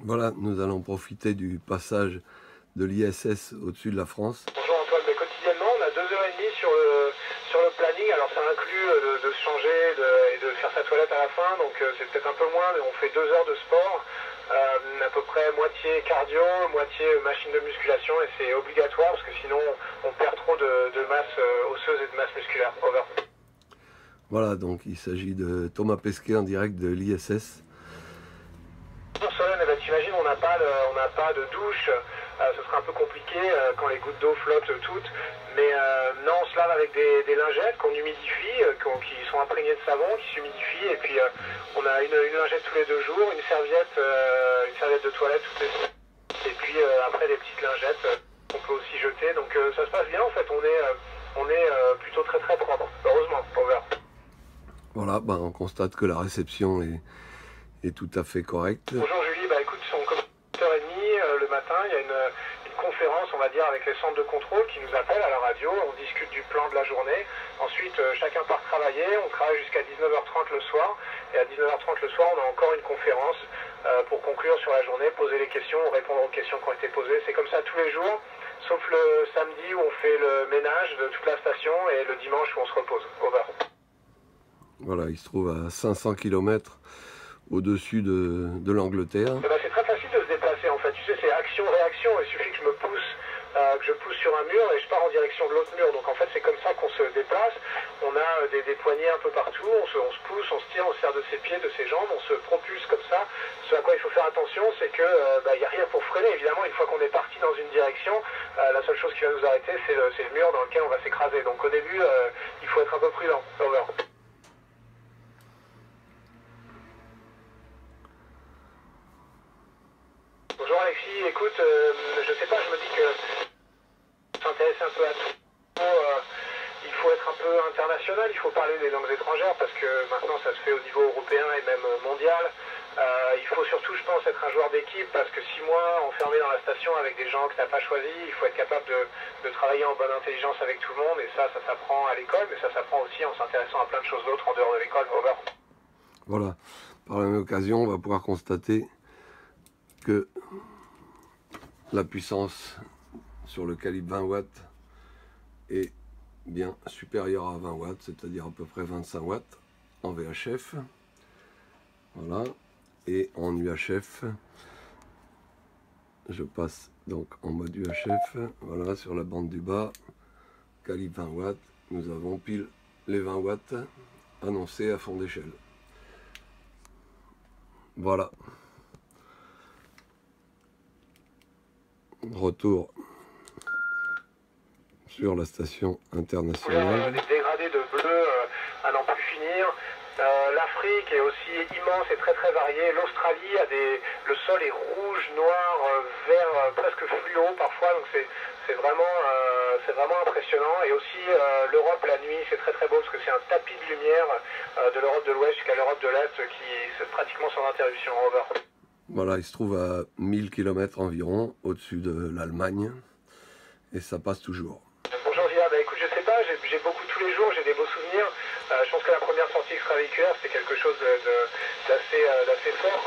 Voilà, nous allons profiter du passage de l'ISS au-dessus de la France. Bonjour Antoine, mais quotidiennement on a 2h30 sur le planning, alors ça inclut de se changer et de faire sa toilette à la fin, donc c'est peut-être un peu moins, mais on fait 2 heures de sport, à peu près moitié cardio, moitié machine de musculation, et c'est obligatoire parce que sinon on perd trop de masse osseuse et de masse musculaire. Over. Voilà, donc il s'agit de Thomas Pesquet en direct de l'ISS. Pour Solène, eh ben, t'imagines, on n'a pas de douche, ce sera un peu compliqué quand les gouttes d'eau flottent toutes, mais non, on se lave avec des lingettes qu'on humidifie, qui sont imprégnées de savon, qui s'humidifient, et puis on a une lingette tous les 2 jours, une serviette de toilette toutes les semaines, et puis après des petites lingettes qu'on peut aussi jeter, donc ça se passe bien en fait, on est plutôt très très propre, heureusement, Over. Voilà, ben, on constate que la réception est tout à fait correcte. Bonjour Julie, bah écoute, on commence à 8h30 le matin, il y a une conférence, on va dire, avec les centres de contrôle qui nous appellent à la radio, on discute du plan de la journée, ensuite chacun part travailler, on travaille jusqu'à 19h30 le soir, et à 19h30 le soir on a encore une conférence pour conclure sur la journée, poser les questions, répondre aux questions qui ont été posées, c'est comme ça tous les jours, sauf le samedi où on fait le ménage de toute la station et le dimanche où on se repose. Over. Voilà, il se trouve à 500 km au-dessus de l'Angleterre. Eh ben, c'est très facile de se déplacer en fait, tu sais, c'est action-réaction, il suffit que je pousse sur un mur et je pars en direction de l'autre mur, donc en fait c'est comme ça qu'on se déplace, on a des poignées un peu partout, on se pousse, on se tire, on se sert de ses pieds, de ses jambes, on se propulse comme ça. Ce à quoi il faut faire attention, c'est que il n'y a rien pour freiner, évidemment une fois qu'on est parti dans une direction, la seule chose qui va nous arrêter c'est le mur dans lequel on va s'écraser, donc au début il faut être un peu prudent. Over. Bonjour Alexis, écoute, je sais pas, je me dis que s'intéresser un peu à tout. Il faut être un peu international, il faut parler des langues étrangères parce que maintenant ça se fait au niveau européen et même mondial. Il faut surtout, je pense, être un joueur d'équipe parce que 6 mois enfermé dans la station avec des gens que tu n'as pas choisis, il faut être capable de travailler en bonne intelligence avec tout le monde et ça s'apprend à l'école, mais ça s'apprend aussi en s'intéressant à plein de choses d'autres en dehors de l'école. Over. Voilà, par la même occasion, on va pouvoir constater que la puissance sur le calibre 20 watts est bien supérieure à 20 watts, c'est-à-dire à peu près 25 watts en VHF. Voilà, et en UHF, je passe donc en mode UHF, voilà, sur la bande du bas, calibre 20 watts, nous avons pile les 20 watts annoncés à fond d'échelle. Voilà. Retour sur la station internationale. Des dégradés de bleu à n'en plus finir. L'Afrique est aussi immense et très très variée. L'Australie le sol est rouge, noir, vert, presque fluo parfois, donc c'est vraiment impressionnant. Et aussi l'Europe la nuit, c'est très très beau parce que c'est un tapis de lumière de l'Europe de l'Ouest jusqu'à l'Europe de l'Est qui est pratiquement sans interruption. Over. Voilà, il se trouve à 1000 km environ au-dessus de l'Allemagne et ça passe toujours. Bonjour Zia, bah écoute, je sais pas, j'ai beaucoup tous les jours, j'ai des beaux souvenirs. Je pense que la première sortie extravéhiculaire, c'était quelque chose d'assez fort.